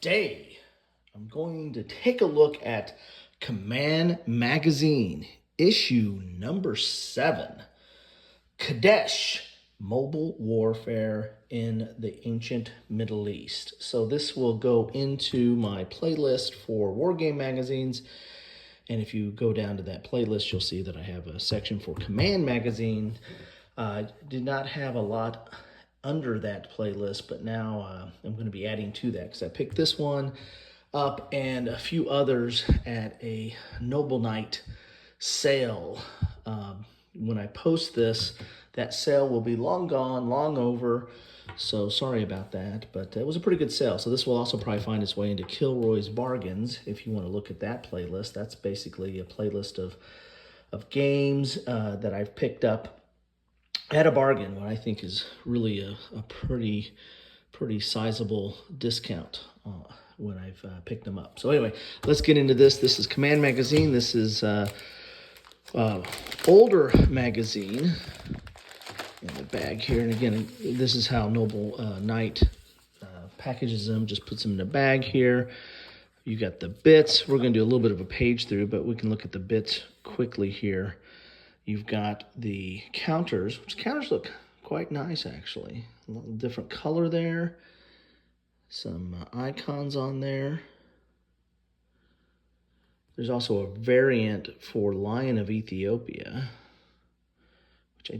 Today, I'm going to take a look at Command Magazine, issue number 7, Kadesh, Mobile Warfare in the Ancient Middle East. So this will go into my playlist for Wargame magazines, and if you go down to that playlist, you'll see that I have a section for Command Magazine. Did not have a lot under that playlist, but now I'm going to be adding to that because I picked this one up and a few others at a Noble Night sale. When I post this, that sale will be long gone, long over, so sorry about that, but it was a pretty good sale. So this will also probably find its way into Kilroy's Bargains if you want to look at that playlist. That's basically a playlist of games that I've picked up at a bargain, what I think is really a pretty sizable discount when I've picked them up. So anyway, let's get into this. This is Command Magazine. This is older magazine in the bag here. And again, this is how Noble Knight packages them, just puts them in a bag here. You got the bits. We're going to do a little bit of a page through, but we can look at the bits quickly here. You've got the counters, which counters look quite nice, actually. A little different color there. Some icons on there. There's also a variant for Lion of Ethiopia, which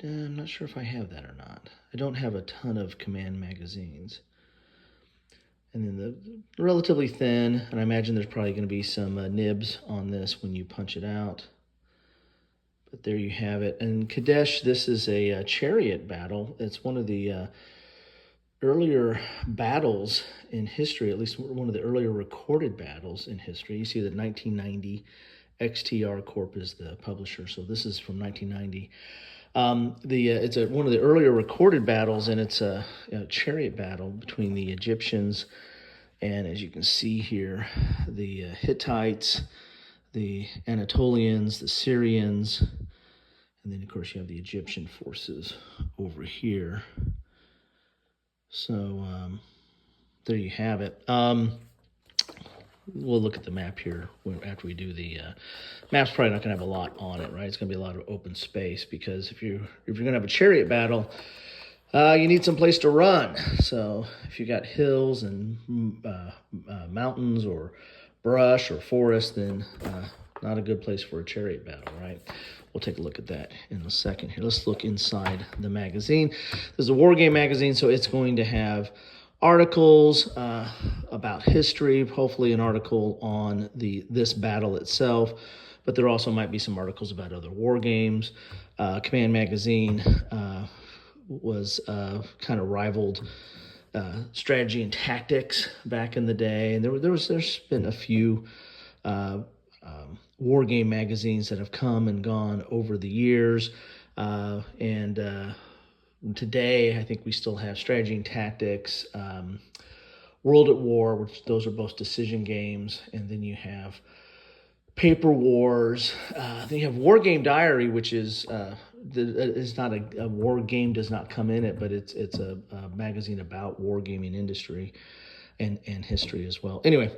I'm not sure if I have that or not. I don't have a ton of Command magazines. And then the relatively thin, and I imagine there's probably going to be some nibs on this when you punch it out. But there you have it. And Kadesh, this is a chariot battle. It's one of the earlier battles in history, at least one of the earlier recorded battles in history. You see that 1990, XTR Corp is the publisher, so this is from 1990. It's one of the earlier recorded battles, and it's a chariot battle between the Egyptians and, as you can see here, the Hittites, the Anatolians, the Syrians, and then, of course, you have the Egyptian forces over here. So there you have it. We'll look at the map here after we do the map's probably not going to have a lot on it, right? It's going to be a lot of open space because if you're going to have a chariot battle, you need some place to run. So if you got hills and mountains or brush or forest, then not a good place for a chariot battle, right? We'll take a look at that in a second here. Let's look inside the magazine. This is a Wargame magazine, so it's going to have articles about history, hopefully an article on this battle itself, but there also might be some articles about other war games. Command Magazine was kind of rivaled Strategy and Tactics back in the day, and there's been a few war game magazines that have come and gone over the years, and today I think we still have Strategy and Tactics, World at War, which those are both decision games, and then you have Paper Wars. Then you have War Game Diary, which is not a war game, does not come in it, but it's a magazine about wargaming industry and history as well. Anyway,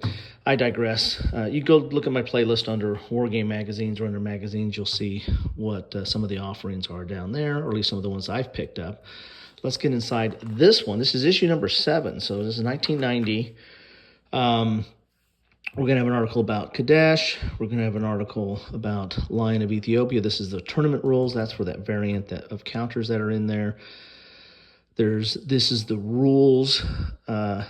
I digress. You go look at my playlist under Wargame magazines or under magazines. You'll see what some of the offerings are down there, or at least some of the ones I've picked up. Let's get inside this one. This is issue number 7, so this is 1990. We're going to have an article about Kadesh. We're going to have an article about Lion of Ethiopia. This is the tournament rules. That's for that variant of counters that are in there. This is the rules.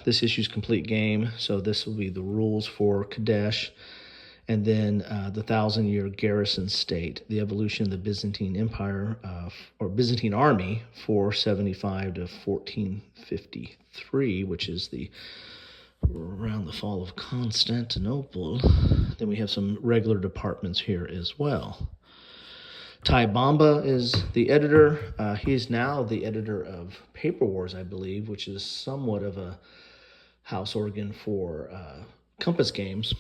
This issue's complete game, so this will be the rules for Kadesh. And then the 1,000-year garrison state, the evolution of the Byzantine Empire, or Byzantine army, 475 to 1453, which is around the fall of Constantinople. Then we have some regular departments here as well. Ty Bamba is the editor. He's now the editor of Paper Wars, I believe, which is somewhat of a house organ for Compass Games.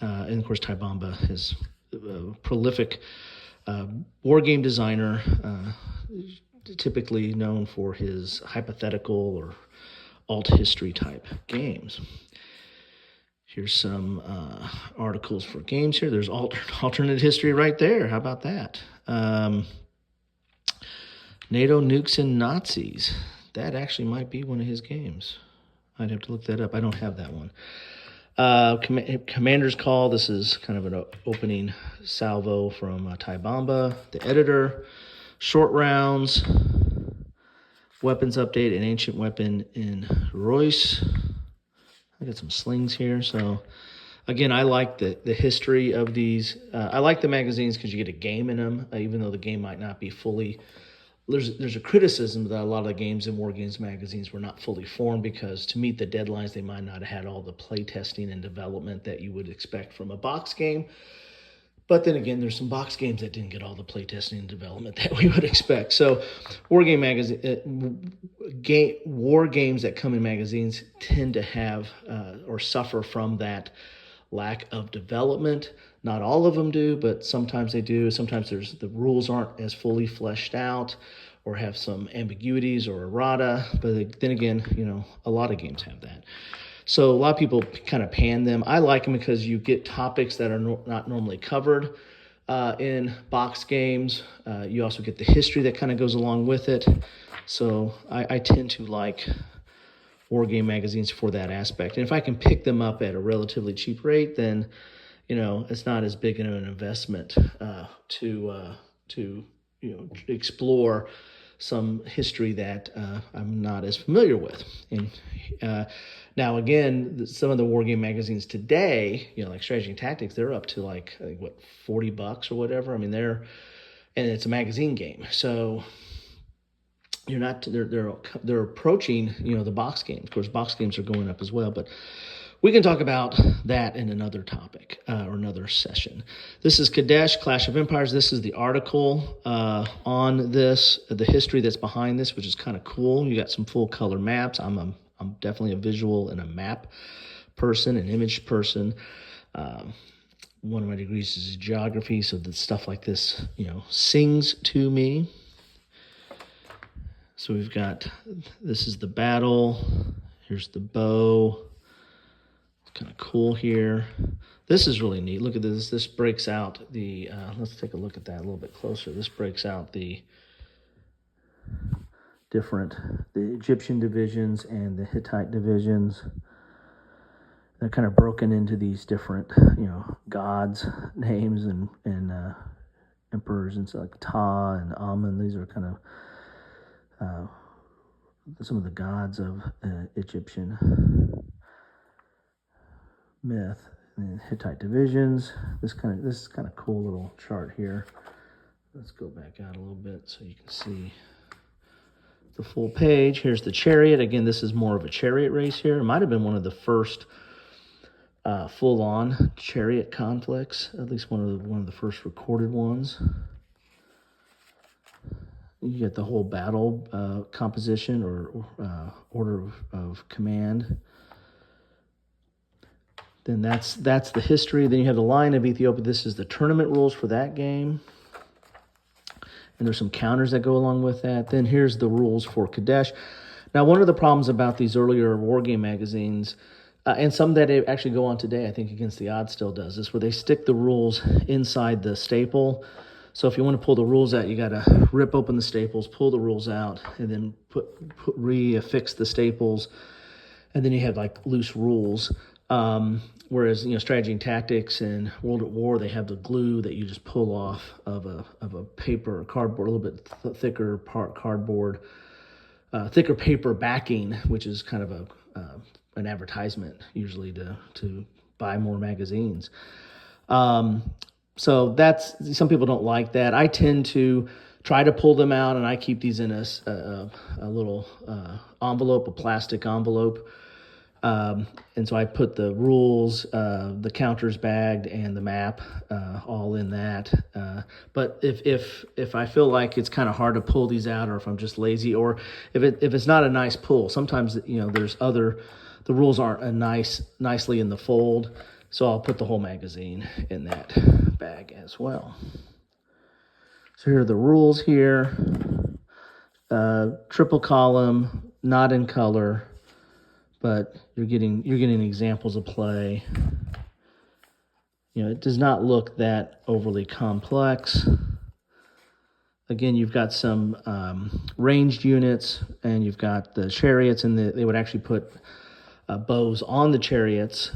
And of course, Ty Bamba is a prolific war game designer, typically known for his hypothetical or alt history type games. Here's some articles for games here. There's alternate history right there. How about that? NATO nukes and Nazis. That actually might be one of his games. I'd have to look that up. I don't have that one. Commander's Call. This is kind of an opening salvo from Ty Bamba, the editor. Short Rounds. Weapons update, an ancient weapon in Royce. I got some slings here. So, again, I like the history of these. I like the magazines because you get a game in them, even though the game might not be fully. There's a criticism that a lot of the games in War Games magazines were not fully formed because to meet the deadlines, they might not have had all the play testing and development that you would expect from a box game. But then again, there's some box games that didn't get all the playtesting and development that we would expect. So, war games that come in magazines tend to have or suffer from that lack of development. Not all of them do, but sometimes they do. Sometimes the rules aren't as fully fleshed out, or have some ambiguities or errata. But then again, a lot of games have that. So a lot of people kind of pan them. I like them because you get topics that are not normally covered in box games. You also get the history that kind of goes along with it. So I tend to like war game magazines for that aspect. And if I can pick them up at a relatively cheap rate, then it's not as big of an investment to explore some history that I'm not as familiar with. And now, again, some of the war game magazines today, like Strategy and Tactics, they're up to like $40 or whatever. I mean, and it's a magazine game, so they're approaching the box games. Of course, box games are going up as well, but we can talk about that in another topic or another session. This is Kadesh, Clash of Empires. This is the article on this, the history that's behind this, which is kind of cool. You got some full color maps. I'm definitely a visual and a map person, an image person. One of my degrees is geography, so that stuff like this, sings to me. So we've got, this is the battle. Here's the bow. Kind of cool here. This is really neat. Look at this. This breaks out the, let's take a look at that a little bit closer. This breaks out the Egyptian divisions and the Hittite divisions. They're kind of broken into these different, gods' names and emperors and stuff like Ptah and Amun. These are kind of some of the gods of Egyptian myth. And Hittite divisions. This is kind of cool little chart here. Let's go back out a little bit so you can see the full page. Here's the chariot. Again, this is more of a chariot race here. It might have been one of the first full-on chariot conflicts, at least one of the first recorded ones. You get the whole battle composition or order of command. Then that's the history. Then you have the Lion of Ethiopia. This is the tournament rules for that game. And there's some counters that go along with that. Then here's the rules for Kadesh. Now, one of the problems about these earlier war game magazines, and some that actually go on today, I think Against the Odds still does this, where they stick the rules inside the staple. So if you want to pull the rules out, you got to rip open the staples, pull the rules out, and then re-affix the staples. And then you have like loose rules. Whereas, Strategy and Tactics and World at War, they have the glue that you just pull off of a paper or cardboard, a little bit thicker cardboard, thicker paper backing, which is kind of an advertisement usually to buy more magazines. So some people don't like that. I tend to try to pull them out, and I keep these in a little envelope, a plastic envelope. And so I put the rules, the counters bagged, and the map all in that. But if I feel like it's kind of hard to pull these out, or if I'm just lazy, or if it's not a nice pull, sometimes there's the rules aren't nicely in the fold. So I'll put the whole magazine in that bag as well. So here are the rules here. Triple column, not in color, but you're getting examples of play. it does not look that overly complex. Again, you've got some ranged units, and you've got the chariots, and they would actually put bows on the chariots.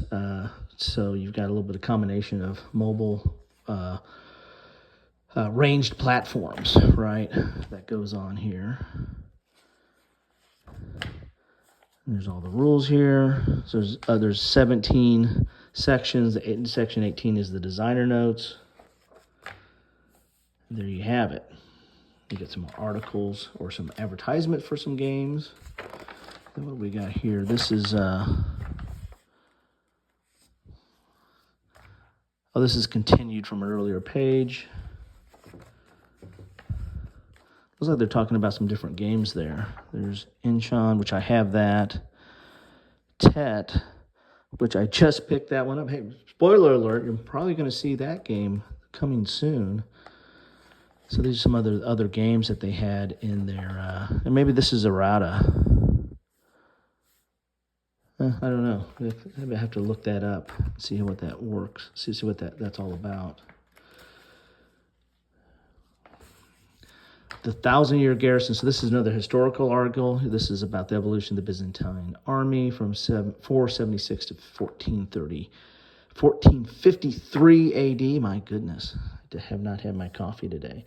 So you've got a little bit of combination of mobile ranged platforms, right? That goes on here. And there's all the rules here. So there's 17 sections. Section 18 is the designer notes. And there you have it. You get some more articles or some advertisement for some games. Then what do we got here? This is this is continued from an earlier page. Looks like they're talking about some different games there. There's Inchon, which I have that. Tet, which I just picked that one up. Hey, spoiler alert, you're probably going to see that game coming soon. So these are some other games that they had in there. And maybe this is errata. I don't know. Maybe I have to look that up and see what that works. See what that's all about. The 1,000-year garrison. So this is another historical article. This is about the evolution of the Byzantine army from 476 to 1453 AD. My goodness, I have not had my coffee today.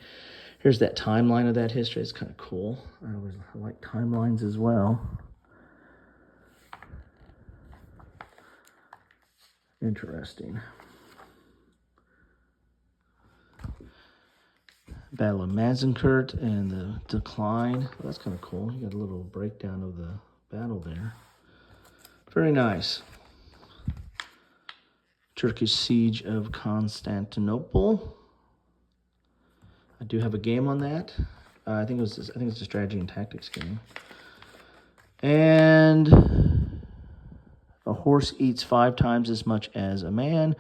Here's that timeline of that history. It's kind of cool. I like timelines as well. Interesting. Battle of Mazinkert and the decline. Well, that's kind of cool. You got a little breakdown of the battle there. Very nice. Turkish siege of Constantinople. I do have a game on that. I think it's a strategy and tactics game. And a horse eats 5 times as much as a man,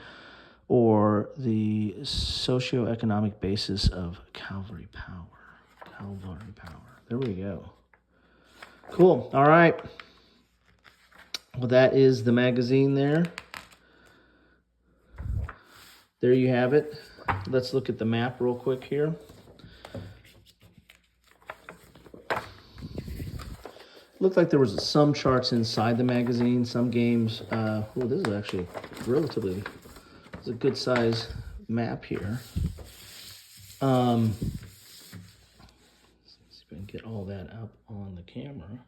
or the socioeconomic basis of cavalry power. Cavalry power. There we go. Cool. All right. Well, that is the magazine there. There you have it. Let's look at the map real quick here. Looked like there was some charts inside the magazine. Some games. This is actually relatively. It's a good size map here. Let's see if I can get all that up on the camera.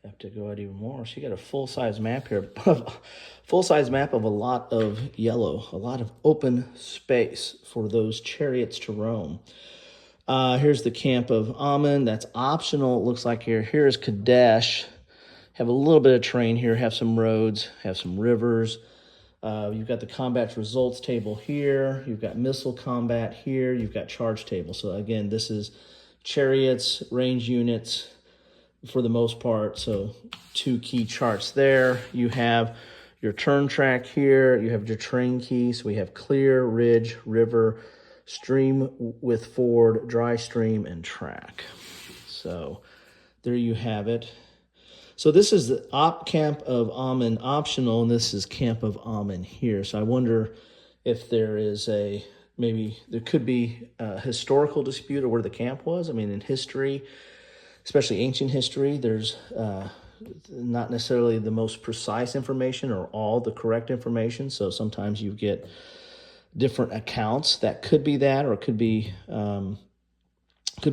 Have to go out even more. So you got a full-size map here. Full-size map of a lot of yellow, a lot of open space for those chariots to roam. Here's the camp of Ammon. That's optional, it looks like here. Here's Kadesh. Have a little bit of terrain here. Have some roads. Have some rivers. You've got the combat results table here. You've got missile combat here. You've got charge table. So again, this is chariots, range units for the most part. So 2 key charts there. You have your turn track here. You have your terrain key. So we have clear, ridge, river, stream with ford, dry stream, and track. So there you have it. So this is the camp of Ammon optional, and this is camp of Ammon here. So I wonder if there is maybe there could be a historical dispute of where the camp was. I mean, in history, especially ancient history, there's not necessarily the most precise information or all the correct information. So sometimes you get different accounts. That could be that, or it could be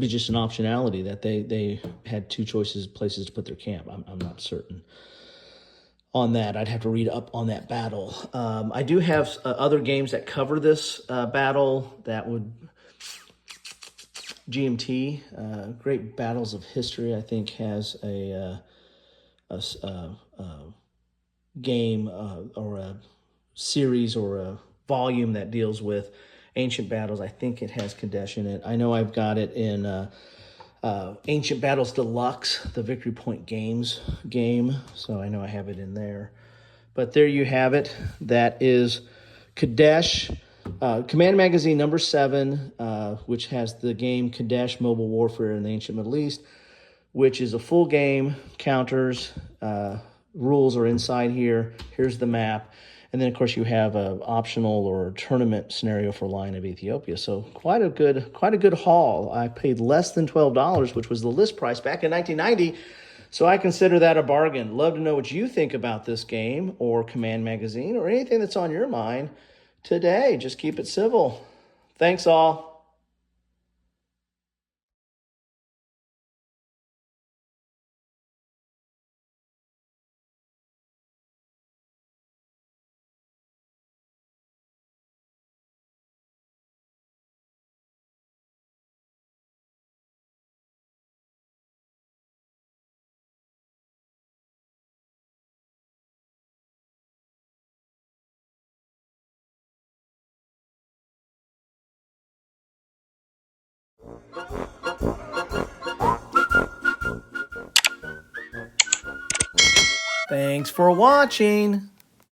just an optionality that they had 2 places to put their camp. I'm not certain on that. I'd have to read up on that battle. I do have other games that cover this battle. That would GMT, Great Battles of History, I think has a game or a series or a volume that deals with ancient battles. I think it has Kadesh in it. I know I've got it in Ancient Battles Deluxe, the Victory Point Games game. So I know I have it in there. But there you have it. That is Kadesh. Command Magazine number 7, which has the game Kadesh Mobile Warfare in the Ancient Middle East, which is a full game, counters, rules are inside here. Here's the map. And then, of course, you have an optional or tournament scenario for Lion of Ethiopia. So quite a good haul. I paid less than $12, which was the list price back in 1990. So I consider that a bargain. Love to know what you think about this game or Command Magazine or anything that's on your mind today. Just keep it civil. Thanks all. Thanks for watching.